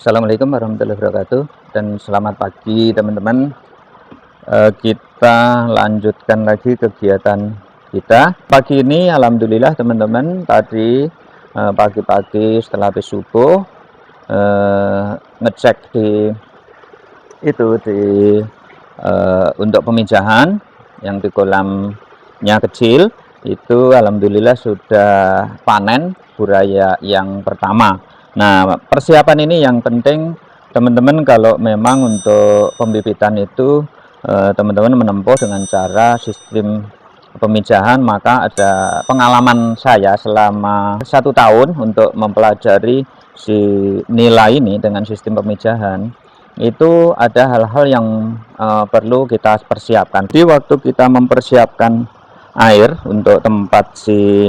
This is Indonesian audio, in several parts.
Assalamualaikum warahmatullahi wabarakatuh dan selamat pagi teman-teman. Kita lanjutkan lagi kegiatan kita pagi ini. Alhamdulillah teman-teman, tadi pagi-pagi setelah habis subuh ngecek di untuk pemijahan yang di kolamnya kecil itu, alhamdulillah sudah panen buraya yang pertama. Nah, persiapan ini yang penting teman-teman. Kalau memang untuk pembibitan itu teman-teman menempuh dengan cara sistem pemijahan, maka ada pengalaman saya selama 1 tahun untuk mempelajari si nilai ini dengan sistem pemijahan. Itu ada hal-hal yang perlu kita persiapkan. Di waktu kita mempersiapkan air untuk tempat si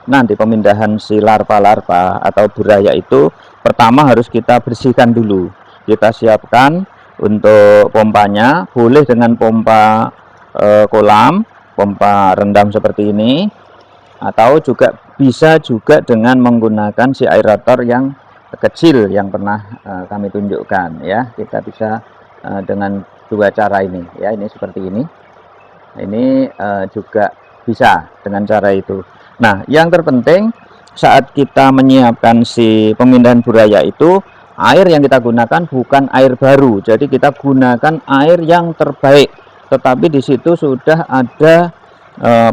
nanti pemindahan si larva-larva atau buraya itu, pertama harus kita bersihkan dulu. Kita siapkan untuk pompanya, boleh dengan pompa kolam, pompa rendam seperti ini, atau juga bisa juga dengan menggunakan si aerator yang kecil yang pernah kami tunjukkan ya. Kita bisa dengan dua cara ini ya, ini seperti ini juga bisa dengan cara itu. Nah, yang terpenting saat kita menyiapkan si pemindahan buraya itu, air yang kita gunakan bukan air baru. Jadi kita gunakan air yang terbaik, tetapi di situ sudah ada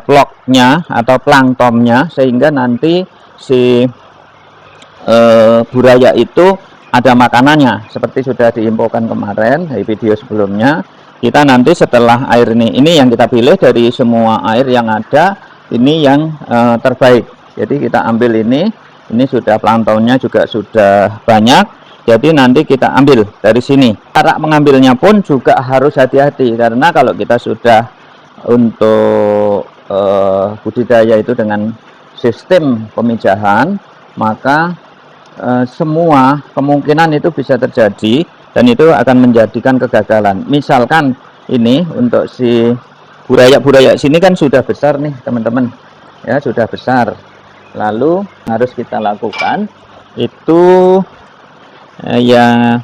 ploknya atau planktonnya, sehingga nanti si buraya itu ada makanannya, seperti sudah diinfokan kemarin di video sebelumnya. Kita nanti setelah air ini yang kita pilih dari semua air yang ada, ini yang terbaik. Jadi kita ambil ini sudah planktonnya juga sudah banyak, jadi nanti kita ambil dari sini. Cara mengambilnya pun juga harus hati-hati, karena kalau kita sudah untuk budidaya itu dengan sistem pemijahan, maka semua kemungkinan itu bisa terjadi, dan itu akan menjadikan kegagalan. Misalkan ini untuk si buraya sini kan sudah besar nih teman-teman ya, sudah besar. Lalu harus kita lakukan itu ya,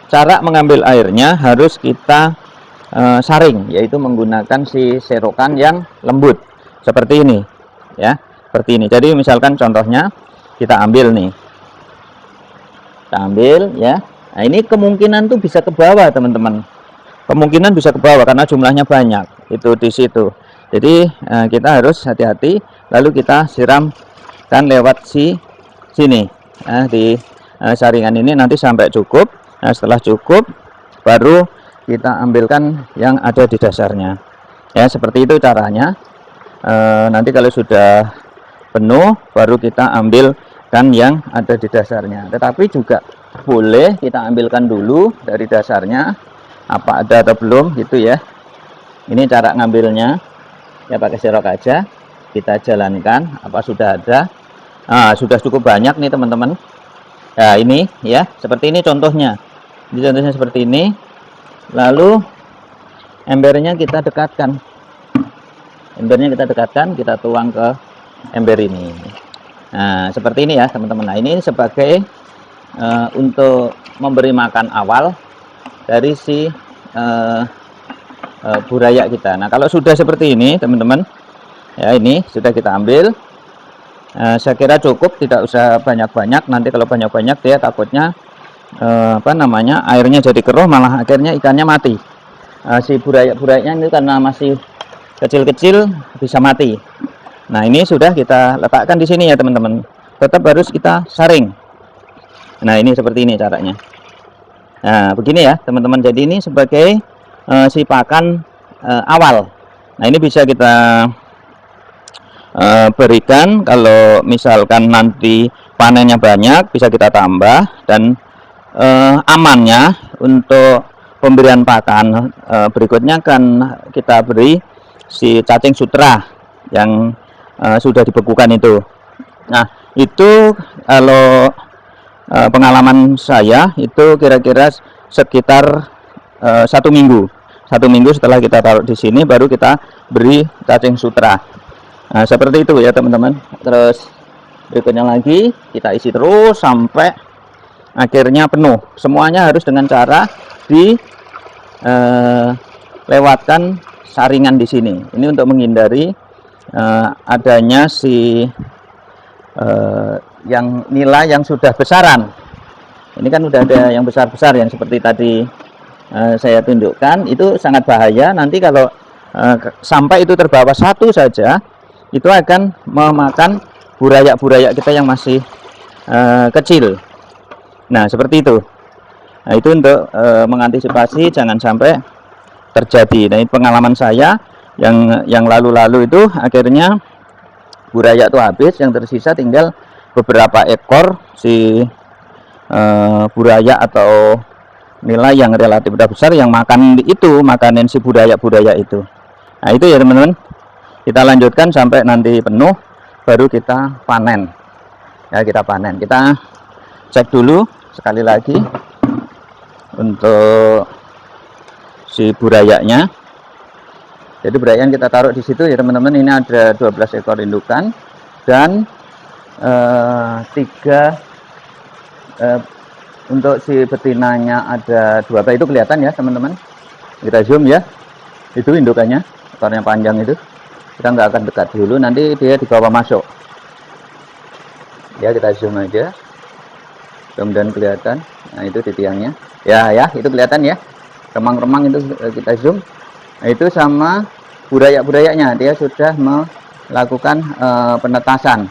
cara mengambil airnya harus kita saring, yaitu menggunakan si serokan yang lembut seperti ini ya, seperti ini. Jadi misalkan contohnya kita ambil nih, kita ambil ya. Nah, ini kemungkinan tuh bisa ke bawah teman-teman, kemungkinan bisa ke bawah karena jumlahnya banyak itu di situ. Jadi kita harus hati-hati. Lalu kita siramkan lewat sini di saringan ini nanti sampai cukup. Nah, setelah cukup baru kita ambilkan yang ada di dasarnya ya, seperti itu caranya. Nanti kalau sudah penuh baru kita ambilkan yang ada di dasarnya. Tetapi juga boleh kita ambilkan dulu dari dasarnya apa ada atau belum gitu ya. Ini cara ngambilnya ya, pakai serok aja, kita jalankan apa sudah ada. Nah, sudah cukup banyak nih teman-teman. Nah, ini ya, seperti ini contohnya. Ini contohnya seperti ini. Lalu embernya kita dekatkan. Kita tuang ke ember ini. Nah, seperti ini ya teman-teman. Nah, ini sebagai untuk memberi makan awal dari si buraya kita. Nah, kalau sudah seperti ini teman-teman ya, ini sudah kita ambil. Saya kira cukup, tidak usah banyak-banyak. Nanti kalau banyak-banyak dia takutnya airnya jadi keruh, malah akhirnya ikannya mati. Si buraya-burayanya ini karena masih kecil-kecil bisa mati. Nah, ini sudah kita letakkan di sini ya teman-teman. Tetap harus kita saring. Nah, ini seperti ini caranya. Nah, begini ya teman-teman. Jadi ini sebagai si pakan awal. Nah, ini bisa kita berikan kalau misalkan nanti panennya banyak, bisa kita tambah. Dan amannya untuk pemberian pakan berikutnya kan kita beri si cacing sutra yang sudah dibekukan itu. Nah, itu kalau pengalaman saya itu kira-kira sekitar 1 minggu setelah kita taruh di sini baru kita beri cacing sutra. Nah, seperti itu ya teman-teman. Terus berikutnya lagi kita isi terus sampai akhirnya penuh. Semuanya harus dengan cara lewatkan saringan di sini. Ini untuk menghindari adanya yang nila yang sudah besaran. Ini kan udah ada yang besar-besar yang seperti tadi saya tunjukkan. Itu sangat bahaya. Nanti kalau sampai itu terbawa satu saja, itu akan memakan burayak-burayak kita yang masih kecil. Nah, seperti itu. Nah, itu untuk mengantisipasi jangan sampai terjadi. Nah, ini pengalaman saya yang lalu-lalu itu akhirnya burayak itu habis, yang tersisa tinggal beberapa ekor si burayak atau nilai yang relatif udah besar yang makan itu, makanin si burayak-burayak itu. Nah, itu ya teman-teman. Kita lanjutkan sampai nanti penuh, baru kita panen. Ya, kita panen. Kita cek dulu sekali lagi untuk si burayaknya. Jadi burayak yang kita taruh di situ ya teman-teman, ini ada 12 ekor indukan dan 3 untuk si betinanya ada 2. Itu kelihatan ya teman-teman, kita zoom ya, itu indukannya, ekornya panjang itu. Kita nggak akan dekat dulu, nanti dia dibawa masuk ya, kita zoom aja, kemudian kelihatan. Nah, itu di tiangnya ya, itu kelihatan ya, remang-remang itu kita zoom. Nah, itu sama burayak-burayaknya, dia sudah melakukan penetasan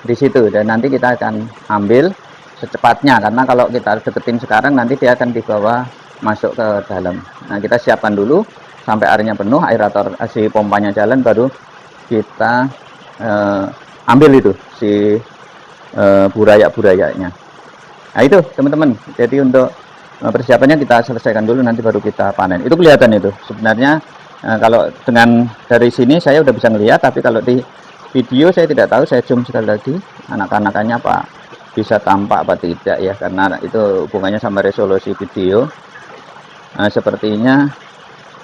di situ, dan nanti kita akan ambil secepatnya, karena kalau kita deketin sekarang nanti dia akan dibawa masuk ke dalam. Nah, kita siapkan dulu sampai airnya penuh, aerator si pompanya jalan, baru kita ambil itu si burayak-burayaknya. Nah, itu teman-teman, jadi untuk persiapannya kita selesaikan dulu, nanti baru kita panen. Itu kelihatan itu sebenarnya. Kalau dengan dari sini saya udah bisa ngelihat, tapi kalau di video saya tidak tahu. Saya zoom sekali lagi, anak-anakannya apa bisa tampak apa tidak ya, karena itu hubungannya sama resolusi video. Sepertinya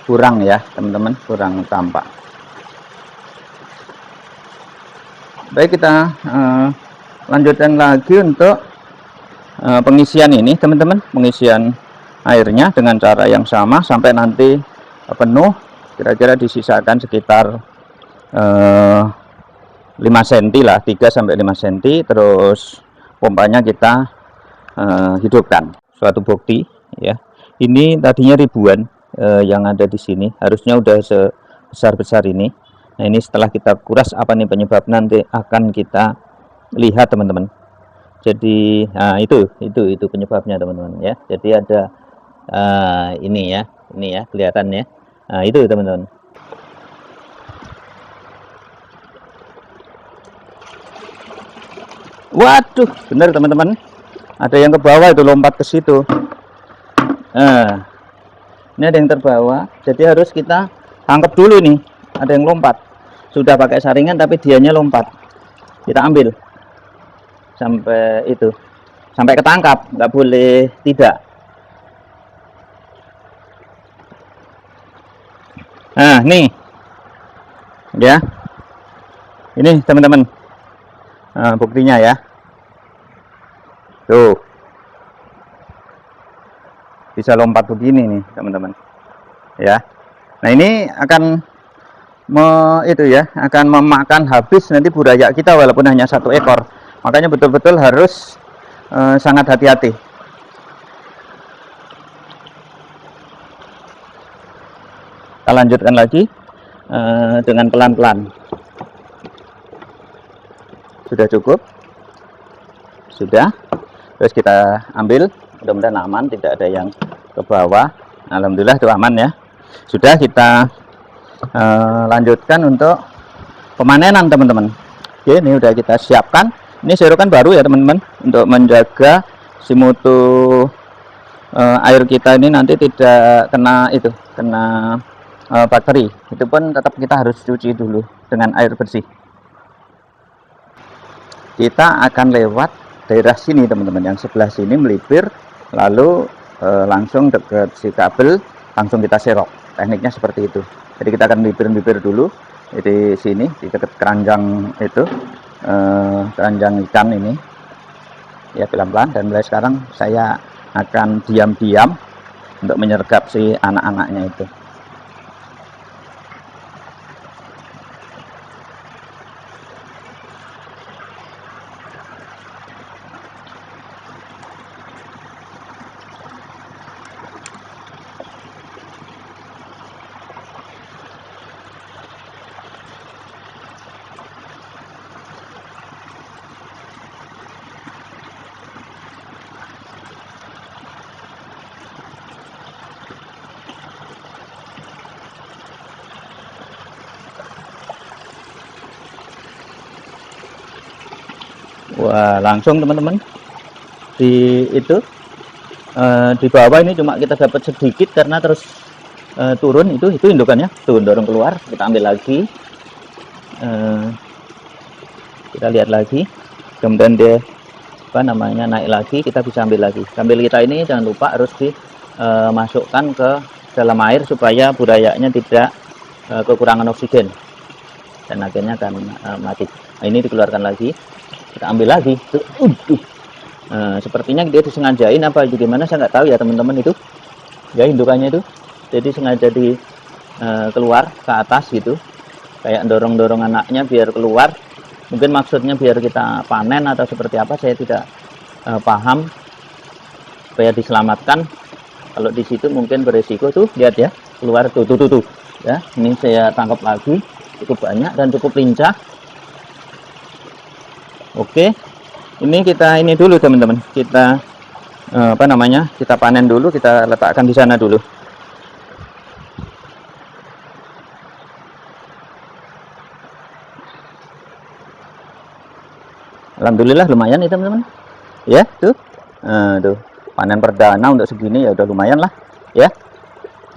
kurang ya teman-teman, kurang tampak. Baik, kita lanjutkan lagi untuk pengisian ini teman-teman, pengisian airnya dengan cara yang sama sampai nanti penuh. Kira-kira disisakan sekitar 5 cm lah, 3 sampai 5 cm. Terus pompanya kita hidupkan. Suatu bukti ya, ini tadinya ribuan yang ada di sini, harusnya udah sebesar-besar ini. Nah, ini setelah kita kuras apa nih penyebab, nanti akan kita lihat teman-teman. Jadi itu penyebabnya teman-teman ya. Jadi ada ini ya kelihatan ya. Nah, itu teman-teman. Waduh, benar teman-teman, ada yang ke bawah itu, lompat ke situ. Nah, ini ada yang terbawa, jadi harus kita tangkap dulu nih. Ada yang lompat, sudah pakai saringan tapi dianya lompat. Kita ambil sampai ketangkap, nggak boleh tidak. Nah, nih ya, ini teman-teman, buktinya ya, tuh bisa lompat begini nih teman-teman ya. Nah, ini akan akan memakan habis nanti burayak kita walaupun hanya 1 ekor. Makanya betul-betul harus sangat hati-hati. Kita lanjutkan lagi dengan pelan-pelan. Sudah cukup, sudah. Terus kita ambil, mudah-mudahan aman, tidak ada yang ke bawah. Alhamdulillah itu aman ya. Sudah, kita lanjutkan untuk pemanenan teman-teman. Oke, ini udah kita siapkan. Ini serokan baru ya teman-teman, untuk menjaga si mutu air kita ini nanti tidak kena bakteri. Itu pun tetap kita harus cuci dulu dengan air bersih. Kita akan lewat daerah sini teman-teman, yang sebelah sini melipir, lalu langsung dekat si kabel, langsung kita serok. Tekniknya seperti itu. Jadi kita akan melipir dulu di sini, di dekat keranjang itu. keranjang ikan ini ya pelan-pelan, dan mulai sekarang saya akan diam-diam untuk menyergap si anak-anaknya itu. Wah, langsung teman-teman di itu di bawah ini cuma kita dapat sedikit karena terus turun. Itu indukannya tuh, dorong keluar, kita ambil lagi, kita lihat lagi, kemudian dia naik lagi, kita bisa ambil lagi. Sambil kita ini jangan lupa harus dimasukkan ke dalam air supaya burayanya tidak kekurangan oksigen dan akhirnya akan mati. Nah, ini dikeluarkan lagi, kita ambil lagi tuh. Sepertinya dia disengajain apa gimana saya nggak tahu ya teman-teman, itu ya indukannya itu jadi sengaja keluar ke atas gitu, kayak dorong anaknya biar keluar. Mungkin maksudnya biar kita panen atau seperti apa, saya tidak paham, supaya diselamatkan. Kalau di situ mungkin beresiko tuh, lihat ya, keluar tuh ya. Ini saya tangkap lagi, cukup banyak dan cukup lincah. Oke, ini kita ini dulu teman-teman, kita kita panen dulu, kita letakkan di sana dulu. Alhamdulillah lumayan nih teman-teman ya, tuh panen perdana untuk segini ya udah lumayan lah ya.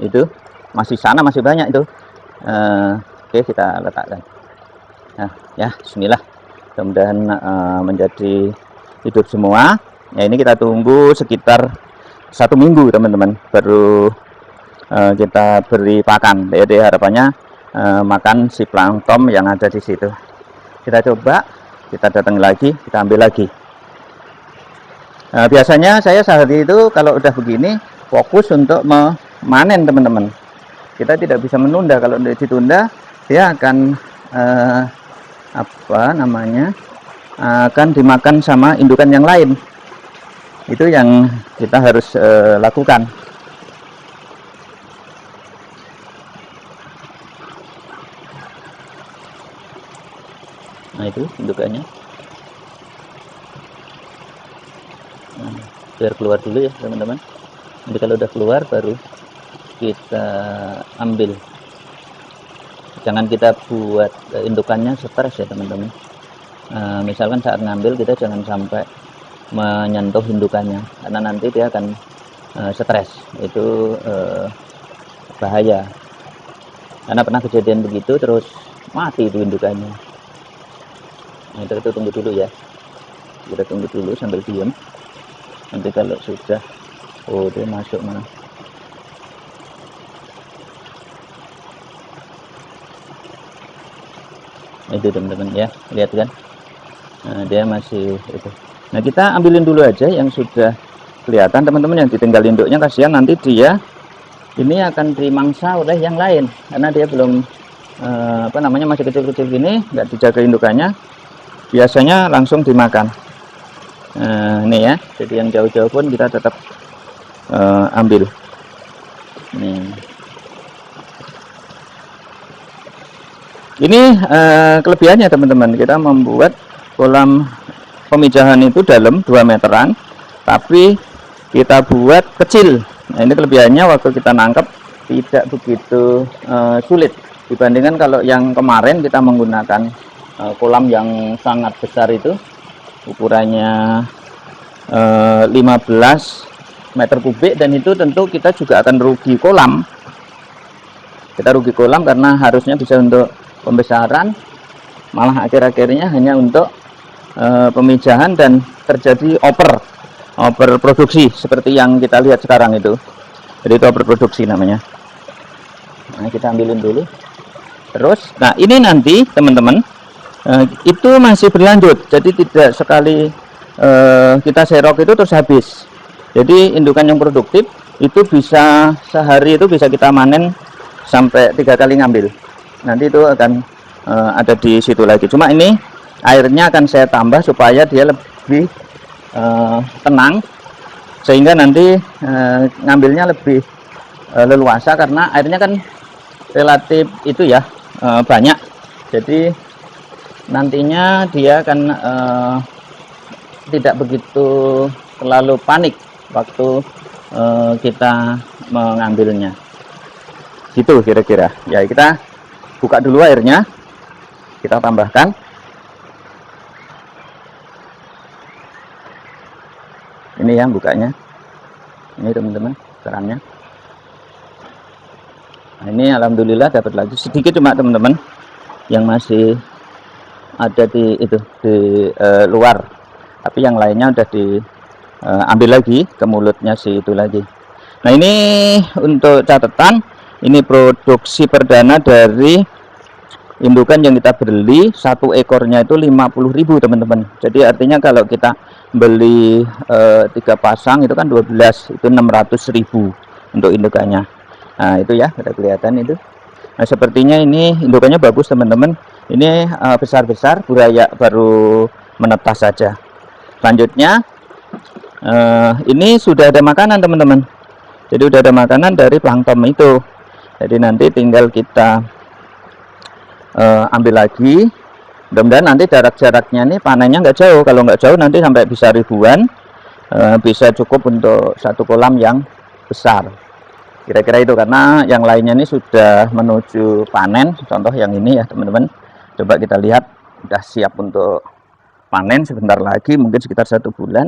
Itu masih sana masih banyak itu. Oke, kita letakkan. Nah ya, bismillah, mudah-mudahan menjadi hidup semua ya. Ini kita tunggu sekitar 1 minggu teman-teman, baru kita beri pakan. Jadi harapannya makan si plankton yang ada di situ. Kita coba, kita datang lagi, kita ambil lagi. Biasanya saya sehari itu kalau udah begini fokus untuk memanen teman-teman. Kita tidak bisa menunda. Kalau ditunda dia akan akan dimakan sama indukan yang lain. Itu yang kita harus lakukan. Nah itu indukannya. Nah, biar keluar dulu ya teman-teman. Nanti kalau udah keluar baru kita ambil. Jangan kita buat indukannya stres ya teman-teman. Misalkan saat ngambil kita jangan sampai menyentuh indukannya, karena nanti dia akan stres. Itu bahaya. Karena pernah kejadian begitu, terus mati itu indukannya. Nah, itu tunggu dulu ya, kita tunggu dulu sambil diam. Nanti kalau sudah dia masuk mana, itu teman-teman ya, lihat kan. Nah, dia masih itu. Nah, kita ambilin dulu aja yang sudah kelihatan teman-teman. Yang ditinggal induknya kasihan, nanti dia ini akan dimangsa oleh yang lain karena dia belum masih kecil-kecil gini, nggak dijaga indukannya, biasanya langsung dimakan. Ini ya, jadi yang jauh-jauh pun kita tetap ambil. Ini kelebihannya teman-teman, kita membuat kolam pemijahan itu dalam 2 meteran, tapi kita buat kecil. Nah, ini kelebihannya, waktu kita nangkep tidak begitu sulit dibandingkan kalau yang kemarin kita menggunakan kolam yang sangat besar itu, ukurannya 15 meter kubik, dan itu tentu kita juga akan rugi kolam. Kita rugi kolam karena harusnya bisa untuk pembesaran, malah akhir-akhirnya hanya untuk pemijahan dan terjadi overproduksi seperti yang kita lihat sekarang itu. Jadi itu overproduksi namanya. Nah, kita ambilin dulu. Terus, nah ini nanti teman-teman itu masih berlanjut, jadi tidak sekali kita serok itu terus habis. Jadi indukan yang produktif itu bisa sehari itu bisa kita manen sampai 3 kali ngambil. Nanti itu akan ada di situ lagi. Cuma ini airnya akan saya tambah supaya dia lebih tenang, sehingga nanti ngambilnya lebih leluasa, karena airnya kan relatif itu ya banyak. Jadi nantinya dia akan tidak begitu terlalu panik waktu kita mengambilnya. Gitu kira-kira. Ya, kita buka dulu airnya, kita tambahkan. Ini yang bukanya. Ini teman-teman caranya. Nah, ini alhamdulillah dapat lagi sedikit, cuma teman-teman yang masih ada di itu di luar, tapi yang lainnya udah diambil lagi ke mulutnya si itu lagi. Nah, ini untuk catatan, ini produksi perdana dari indukan yang kita beli, satu ekornya itu 50.000 teman-teman. Jadi artinya kalau kita beli 3 pasang itu kan 12, itu 600.000 untuk indukannya. Nah, itu ya, ada kelihatan itu. Nah, sepertinya ini indukannya bagus teman-teman. Ini besar-besar, buraya baru menetas saja. Selanjutnya ini sudah ada makanan teman-teman. Jadi sudah ada makanan dari plankton itu. Jadi nanti tinggal kita ambil lagi. Mudah-mudahan nanti jarak-jaraknya nih panennya nggak jauh. Kalau nggak jauh nanti sampai bisa ribuan, bisa cukup untuk satu kolam yang besar. Kira-kira itu, karena yang lainnya ini sudah menuju panen. Contoh yang ini ya teman-teman, coba kita lihat, sudah siap untuk panen sebentar lagi, mungkin sekitar 1 bulan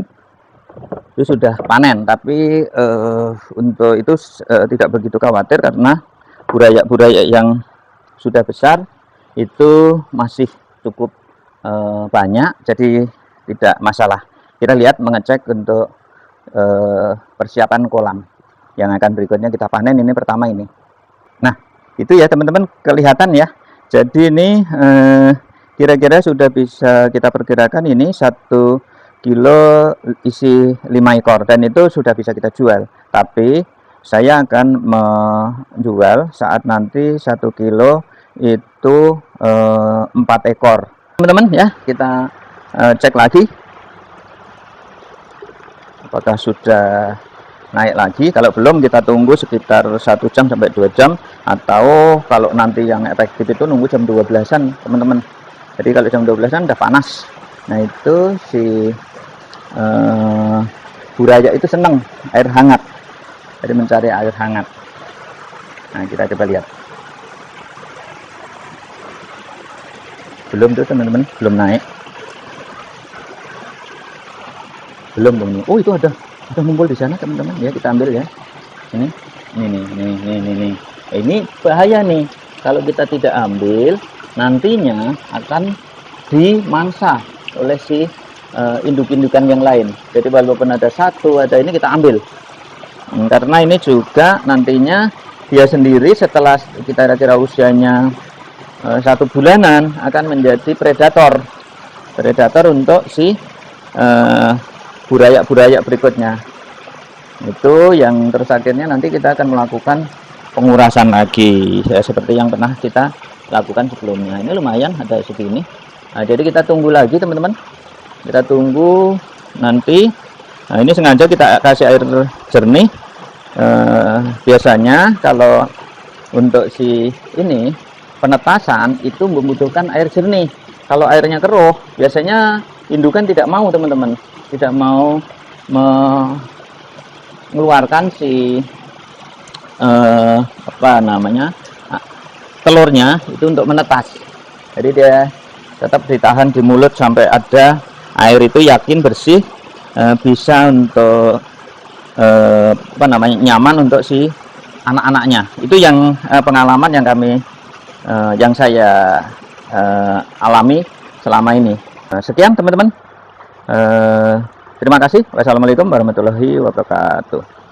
itu sudah panen. Tapi untuk itu tidak begitu khawatir, karena buraya-buraya yang sudah besar itu masih cukup banyak, jadi tidak masalah. Kita lihat mengecek untuk persiapan kolam yang akan berikutnya kita panen. Ini pertama ini. Nah, itu ya teman-teman, kelihatan ya. Jadi ini kira-kira sudah bisa kita perkirakan ini 1 kilo isi 5 ekor, dan itu sudah bisa kita jual. Tapi saya akan menjual saat nanti 1 kilo itu 4 ekor teman-teman ya. Kita cek lagi apakah sudah naik lagi. Kalau belum, kita tunggu sekitar 1 jam sampai 2 jam, atau kalau nanti yang efektif itu nunggu jam 12-an teman-teman. Jadi kalau jam 12-an udah panas. Nah, itu si buraya itu senang air hangat, jadi mencari air hangat. Nah, kita coba lihat. Belum tuh teman-teman, belum naik, belum. Oh, itu ada ngumpul di sana teman-teman ya. Kita ambil ya. Ini bahaya nih kalau kita tidak ambil, nantinya akan dimangsa oleh si induk-indukan yang lain. Jadi walaupun ada satu, ada ini, kita ambil. Karena ini juga nantinya dia sendiri setelah kita kira-kira usianya 1 bulanan akan menjadi predator untuk si buraya-buraya berikutnya. Itu yang terus akhirnya nanti kita akan melakukan pengurasan lagi ya, seperti yang pernah kita lakukan sebelumnya. Ini lumayan ada segini. Nah, jadi kita tunggu lagi teman-teman, kita tunggu nanti. Nah, ini sengaja kita kasih air jernih. Biasanya kalau untuk si ini penetasan itu membutuhkan air jernih. Kalau airnya keruh, biasanya indukan tidak mau teman-teman, tidak mau mengeluarkan si telurnya itu untuk menetas. Jadi dia tetap ditahan di mulut sampai ada air itu yakin bersih, bisa untuk nyaman untuk si anak-anaknya. Itu yang pengalaman yang yang saya alami selama ini. Sekian teman-teman. Terima kasih. Wassalamualaikum warahmatullahi wabarakatuh.